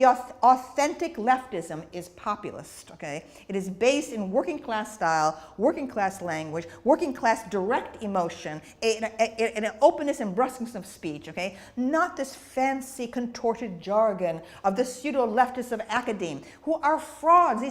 authentic leftism is populist, okay? It is based in working class style, working class language, working class direct emotion, an openness and brusqueness of speech, okay? Not this fancy contorted jargon of the pseudo-leftists of academe, who are frauds.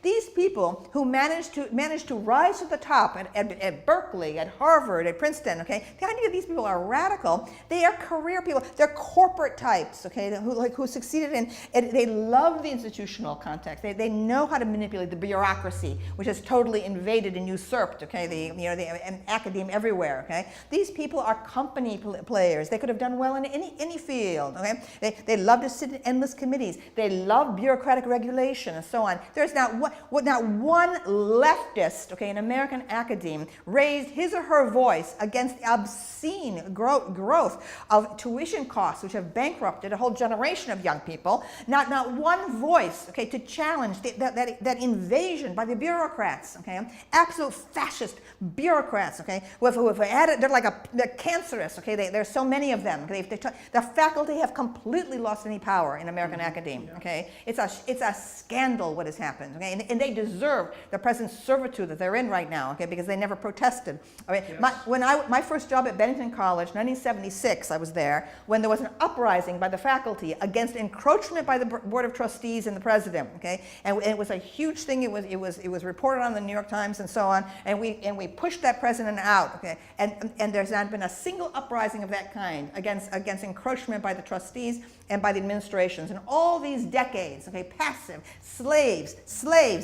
These people who manage to rise to the top at Berkeley, at Harvard, at Princeton, okay? The idea that these people are radical, they are career people, they're corporate types, okay, who succeeded in. And they love the institutional context. They know how to manipulate the bureaucracy, which has totally invaded and usurped, okay, the academe everywhere, okay. These people are company players. They could have done well in any field, okay. They love to sit in endless committees. They love bureaucratic regulation and so on. There's not one leftist, okay, in American academe raised his or her voice against the obscene growth of tuition costs, which have bankrupted a whole generation of young people. Not one voice, okay, to challenge that invasion by the bureaucrats, okay, absolute fascist bureaucrats, okay. They're cancerous, okay. There's so many of them. The faculty have completely lost any power in American academe, okay. It's a scandal what has happened, okay, and they deserve the present servitude that they're in right now, okay, because they never protested. Okay? Yes. My first job at Bennington College, 1976, I was there when there was an uprising by the faculty against encroachment by the Board of Trustees and the president, okay, and it was a huge thing. It was reported on the New York Times and so on, and we pushed that president out, okay, and there's not been a single uprising of that kind against encroachment by the trustees and by the administrations in all these decades, okay, passive slaves,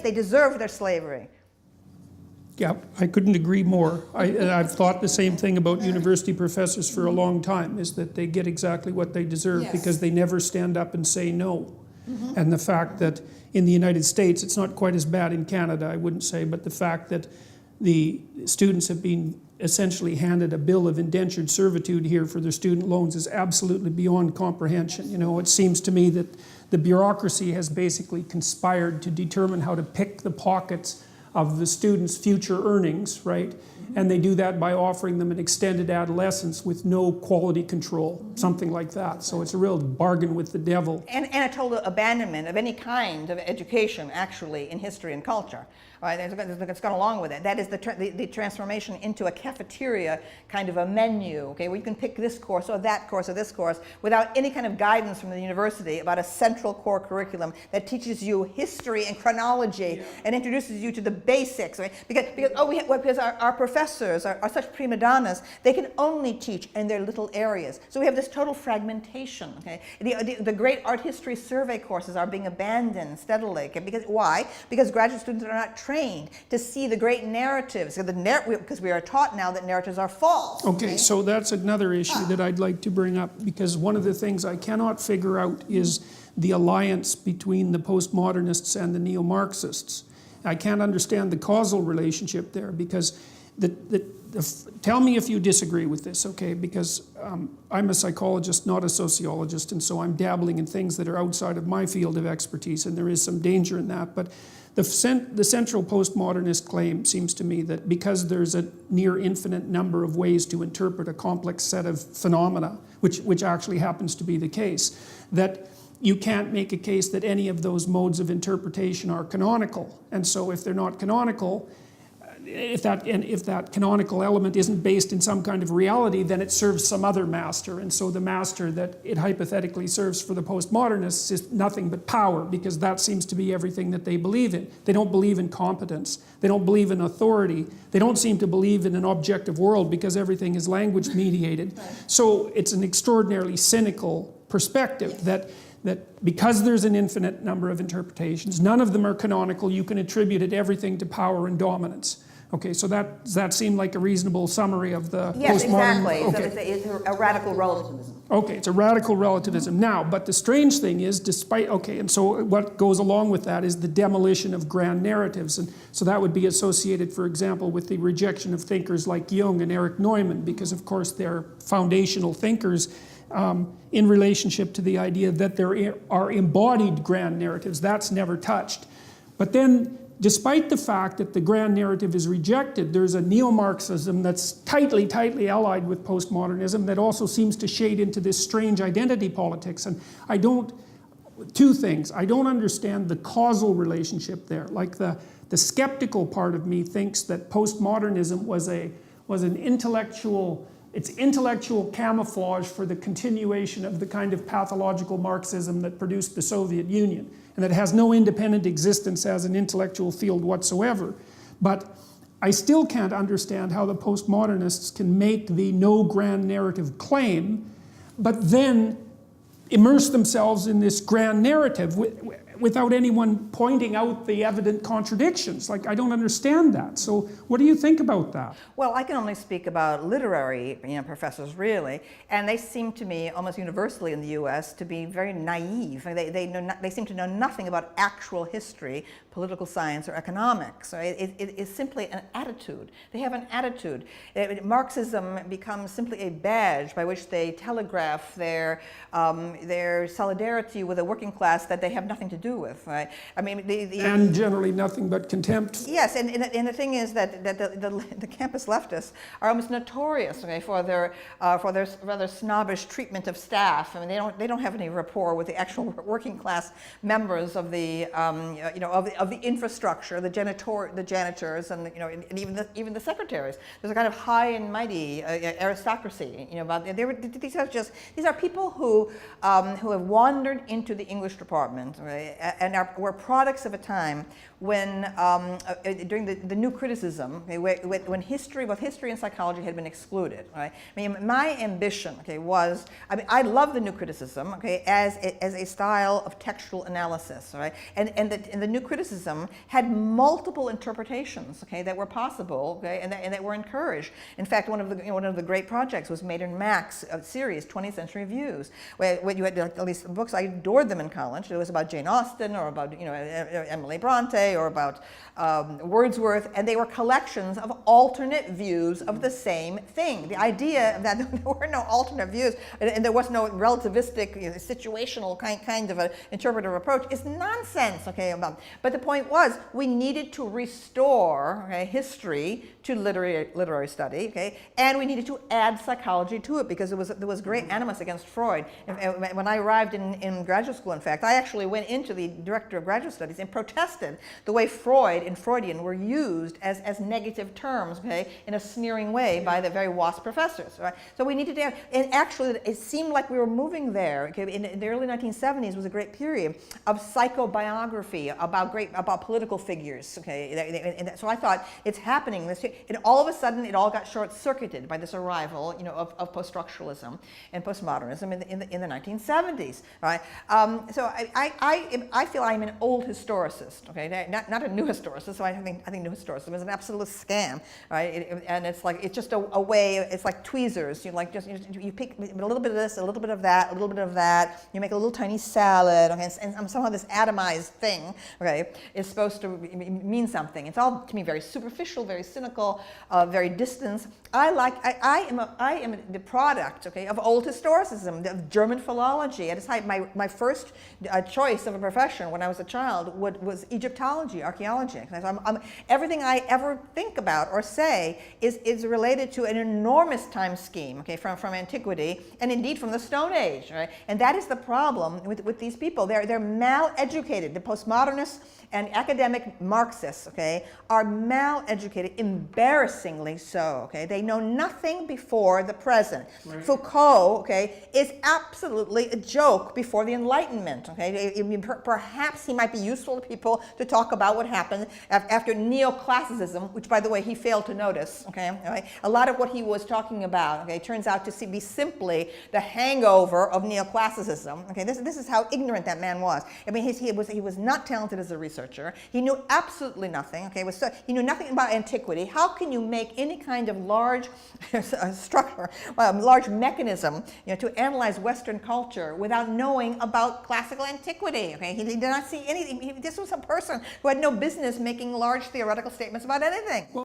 they deserve their slavery. Yeah, I couldn't agree more. I've thought the same thing about university professors for a long time, is that they get exactly what they deserve. Yes. Because they never stand up and say no. Mm-hmm. And the fact that in the United States, it's not quite as bad in Canada, I wouldn't say, but the fact that the students have been essentially handed a bill of indentured servitude here for their student loans is absolutely beyond comprehension. You know, it seems to me that the bureaucracy has basically conspired to determine how to pick the pockets of the students' future earnings, right? Mm-hmm. And they do that by offering them an extended adolescence with no quality control, mm-hmm. something like that. So it's a real bargain with the devil. And a total abandonment of any kind of education, actually, in history and culture. Right? It's gone along with it. That is the transformation into a cafeteria kind of a menu, okay, where you can pick this course or that course or this course without any kind of guidance from the university about a central core curriculum that teaches you history and chronology, yeah. and introduces you to the basics, right? Because our professors are such prima donnas, they can only teach in their little areas. So we have this total fragmentation, okay? The great art history survey courses are being abandoned steadily, okay? Why? Because graduate students are not trained to see the great narratives, because we are taught now that narratives are false. Okay, so that's another issue that I'd like to bring up, because one of the things I cannot figure out is the alliance between the postmodernists and the neo-Marxists. I can't understand the causal relationship there, because tell me if you disagree with this, okay? Because I'm a psychologist, not a sociologist, and so I'm dabbling in things that are outside of my field of expertise, and there is some danger in that. But the central postmodernist claim seems to me that because there's a near infinite number of ways to interpret a complex set of phenomena, which actually happens to be the case, that you can't make a case that any of those modes of interpretation are canonical. And so if they're not canonical, if that canonical element isn't based in some kind of reality, then it serves some other master. And so the master that it hypothetically serves for the postmodernists is nothing but power, because that seems to be everything that they believe in. They don't believe in competence. They don't believe in authority. They don't seem to believe in an objective world, because everything is language mediated. So it's an extraordinarily cynical perspective that because there's an infinite number of interpretations, none of them are canonical, you can attribute everything to power and dominance. Okay, so does that seem like a reasonable summary of the postmodern? Yes, exactly. Okay. So it's a radical relativism. Okay, it's a radical relativism. Now, but the strange thing is, and so what goes along with that is the demolition of grand narratives. And so that would be associated, for example, with the rejection of thinkers like Jung and Erich Neumann, because of course they're foundational thinkers in relationship to the idea that there are embodied grand narratives. That's never touched. But then, despite the fact that the grand narrative is rejected, there's a neo-Marxism that's tightly allied with postmodernism that also seems to shade into this strange identity politics. And two things. I don't understand the causal relationship there. Like the skeptical part of me thinks that postmodernism was an intellectual, it's intellectual camouflage for the continuation of the kind of pathological Marxism that produced the Soviet Union, and that it has no independent existence as an intellectual field whatsoever. But I still can't understand how the postmodernists can make the no grand narrative claim, but then immerse themselves in this grand narrative without anyone pointing out the evident contradictions. Like, I don't understand that. So what do you think about that? Well, I can only speak about literary professors, really, and they seem to me, almost universally in the US, to be very naive. They seem to know nothing about actual history, political science, or economics. It is simply an attitude. They have an attitude. Marxism becomes simply a badge by which they telegraph their solidarity with a working class that they have nothing to do with, right? I mean, and generally nothing but contempt. Yes, and the thing is that the campus leftists are almost notorious, okay, for their rather snobbish treatment of staff. I mean, they don't have any rapport with the actual working class members of the of the infrastructure, the janitors, and and even the secretaries. There's a kind of high and mighty aristocracy, about these are people who have wandered into the English department, right, and were products of a time when during the new criticism, okay, when both history and psychology had been excluded, right? I mean, my ambition, okay, was, I mean, I love the new criticism, okay, as a style of textual analysis, right? And the new criticism had multiple interpretations, okay, that were possible, okay, and that were encouraged. In fact, one of the great projects was Maynard Mack's series, 20th Century Views, where you had at least books. I adored them in college. It was about Jane Austen, or about Emily Bronte, or about Wordsworth, and they were collections of alternate views of the same thing. The idea that there were no alternate views and there was no relativistic, situational kind of an interpretive approach is nonsense. Okay, but the point was we needed to restore, okay, history to literary study, okay, and we needed to add psychology to it because there was great animus against Freud. When I arrived in graduate school, in fact, I actually went into the director of graduate studies and protested the way Freud and Freudian were used as negative terms, okay, in a sneering way by the very WASP professors, right? So we needed to have, and actually it seemed like we were moving there, okay. In the early 1970s was a great period of psychobiography about political figures, okay, and so I thought it's happening this year, and all of a sudden it all got short-circuited by this arrival, of post-structuralism and postmodernism in the 1970s, right? So I feel I'm an old historicist, okay, not a new historicist. So I think new historicism is an absolute scam, right? And it's just a way. It's like tweezers. You pick a little bit of this, a little bit of that, a little bit of that. You make a little tiny salad, okay, and somehow this atomized thing, okay, is supposed to mean something. It's all to me very superficial, very cynical, very distant. I am the product, okay, of old historicism, of German philology. At its height, my first choice of a profession when I was a child was Egyptology, archaeology. Everything I ever think about or say is related to an enormous time scheme, okay, from antiquity and indeed from the Stone Age, right? And that is the problem with these people. They're mal-educated. The postmodernists and academic Marxists, okay, are mal-educated, embarrassingly so, okay? They know nothing before the present. Right. Foucault, okay, is absolutely a joke before the Enlightenment, okay? Perhaps he might be useful to people to talk about what happened after neoclassicism, which, by the way, he failed to notice, okay? Right? A lot of what he was talking about, okay, turns out to be simply the hangover of neoclassicism, okay? This is how ignorant that man was. I mean, he was not talented as a researcher. He knew absolutely nothing, okay? He knew nothing about antiquity. How can you make any kind of large structure, large mechanism, to analyze Western culture without knowing about classical antiquity, okay? He did not see anything. This was a person who had no business making large theoretical statements about anything.